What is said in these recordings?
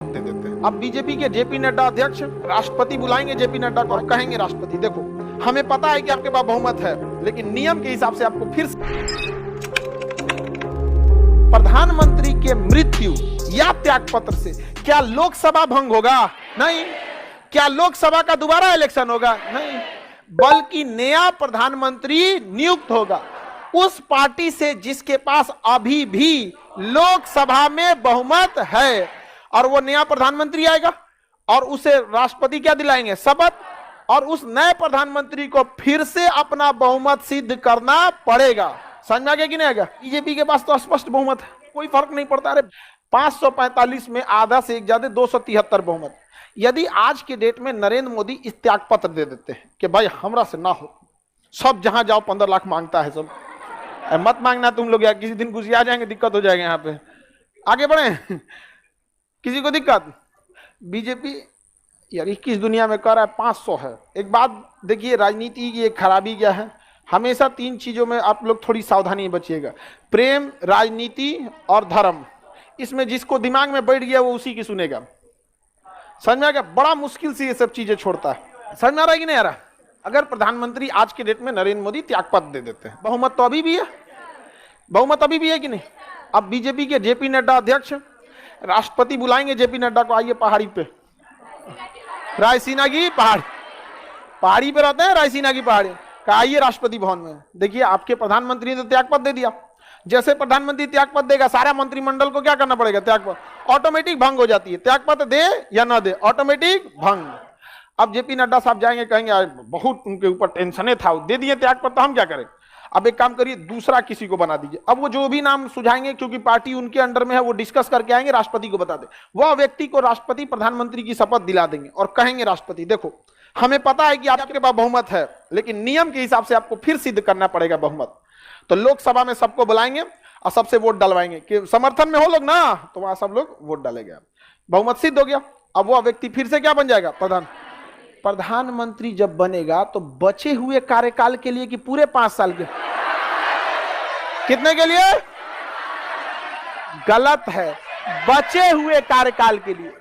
दे देते हैं। अब बीजेपी के जेपी नड्डा अध्यक्ष राष्ट्रपति बुलाएंगे जेपी नड्डा को और कहेंगे राष्ट्रपति देखो हमें पता है कि आपके पास बहुमत है, लेकिन नियम के हिसाब से आपको फिर प्रधानमंत्री के मृत्यु या त्यागपत्र से क्या लोकसभा भंग होगा? नहीं। क्या लोकसभा का दोबारा इलेक्शन होगा? नहीं। बल्कि नया प्रधानमंत्री नियुक्त होगा उस पार्टी से जिसके पास अभी भी लोकसभा में बहुमत है, और वो नया प्रधानमंत्री आएगा और उसे राष्ट्रपति क्या दिलाएंगे? शपथ। और उस नए प्रधानमंत्री को फिर से अपना बहुमत सिद्ध करना पड़ेगा। समझ में आ गया कि नहीं आ गया? बीजेपी के पास तो स्पष्ट बहुमत है, कोई फर्क नहीं पड़ता। अरे 545 में आधा से एक ज्यादा 273 बहुमत। यदि आज के डेट में नरेंद्र मोदी इस त्याग पत्र दे देते हैं कि भाई हमरा से ना हो, सब जहां जाओ 15 लाख मांगता है, सब मत मांगना तुम लोग, यार किसी दिन कुछ आ जाएंगे, दिक्कत हो जाएगा। यहाँ पे आगे बढ़े, किसी को दिक्कत? बीजेपी यार 21 दुनिया में कर रहा है, 500 है। एक बात देखिए, राजनीति की एक खराबी क्या है, हमेशा 3 चीजों में आप लोग थोड़ी सावधानी बचिएगा, प्रेम, राजनीति और धर्म। इसमें जिसको दिमाग में बैठ गया वो उसी की सुनेगा। समझ में आ गया? बड़ा मुश्किल से ये सब चीजें छोड़ता है। समझ में आ रहा है कि नहीं आ रहा? अगर प्रधानमंत्री आज के डेट में नरेंद्र मोदी त्यागपत्र दे देते हैं, बहुमत तो अभी भी है, बहुमत अभी भी है कि नहीं? अब बीजेपी के जेपी नड्डा अध्यक्ष राष्ट्रपति बुलाएंगे जेपी नड्डा को, आइए पहाड़ी पे, रायसीना की पहाड़ी पे रहते हैं, रायसीना की पहाड़ी, आइए राष्ट्रपति भवन में। देखिए आपके प्रधानमंत्री ने तो त्यागपत्र दे दिया, जैसे प्रधानमंत्री त्यागपत्र देगा सारा मंत्रिमंडल को क्या करना पड़ेगा? त्यागपत्र ऑटोमेटिक भंग हो जाती है, त्यागपत्र दे या ना दे ऑटोमेटिक भंग। अब जेपी नड्डा साहब जाएंगे, कहेंगे बहुत उनके ऊपर टेंशन था, दे दिए त्यागपत्र, तो हम क्या करें? अब एक काम करिए, दूसरा किसी को बना दीजिए। अब वो जो भी नाम सुझाएंगे, क्योंकि पार्टी उनके अंडर में है, वो डिस्कस करके आएंगे, राष्ट्रपति को बता दे, वह व्यक्ति को राष्ट्रपति प्रधानमंत्री की शपथ दिला देंगे और कहेंगे राष्ट्रपति देखो हमें पता है कि आपके पास बहुमत है, लेकिन नियम के हिसाब से आपको फिर सिद्ध करना पड़ेगा बहुमत। तो लोकसभा में सबको बुलाएंगे और सबसे वोट डलवाएंगे कि समर्थन में हो लोग ना, तो वहां सब लोग वोट डालेंगे, बहुमत सिद्ध हो गया। अब वो व्यक्ति फिर से क्या बन जाएगा? प्रधानमंत्री जब बनेगा तो बचे हुए कार्यकाल के लिए कि पूरे 5 साल के? कितने के लिए? गलत है, बचे हुए कार्यकाल के लिए,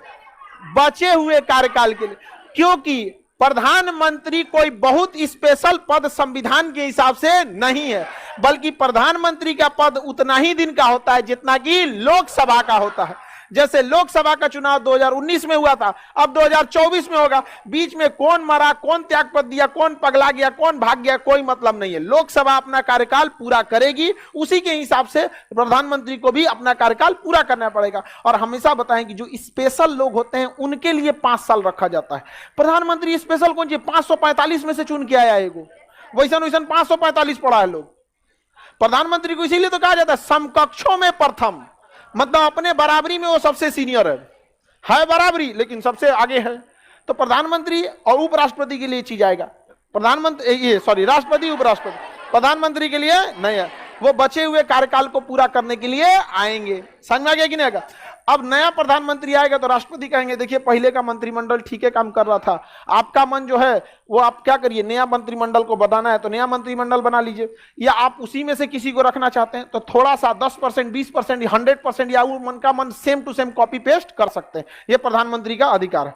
बचे हुए कार्यकाल के लिए। क्योंकि प्रधानमंत्री कोई बहुत स्पेशल पद संविधान के हिसाब से नहीं है, बल्कि प्रधानमंत्री का पद उतना ही दिन का होता है जितना कि लोकसभा का होता है। जैसे लोकसभा का चुनाव 2019 में हुआ था, अब 2024 में होगा। बीच में कौन मरा, कौन त्यागपत्र दिया, कौन पगला गया, कौन भाग गया, कोई मतलब नहीं है। लोकसभा अपना कार्यकाल पूरा करेगी, उसी के हिसाब से प्रधानमंत्री को भी अपना कार्यकाल पूरा करना पड़ेगा। और हमेशा बताएं कि जो स्पेशल लोग होते हैं उनके लिए 5 साल रखा जाता है। प्रधानमंत्री स्पेशल कौन सी? 545 में से चुन के आया है, वैसा वैसा 545 पड़ा है लोग। प्रधानमंत्री को इसीलिए तो कहा जाता है समकक्षों में प्रथम, मतलब अपने बराबरी में वो सबसे सीनियर है बराबरी, लेकिन सबसे आगे है। तो प्रधानमंत्री और उपराष्ट्रपति के लिए चीज आएगा, राष्ट्रपति उपराष्ट्रपति, प्रधानमंत्री के लिए नहीं है। वो बचे हुए कार्यकाल को पूरा करने के लिए आएंगे। समझ में आ गया कि नहीं आएगा? अब नया प्रधानमंत्री आएगा तो राष्ट्रपति कहेंगे देखिए पहले का मंत्रिमंडल ठीक है काम कर रहा था, आपका मन जो है वो आप क्या करिए, नया मंत्रिमंडल को बनाना है तो नया मंत्रिमंडल बना लीजिए, या आप उसी में से किसी को रखना चाहते हैं तो थोड़ा सा 10%, 20%, 100% या वो मन का मन same to same copy paste कर सकते हैं। ये प्रधानमंत्री का अधिकार है।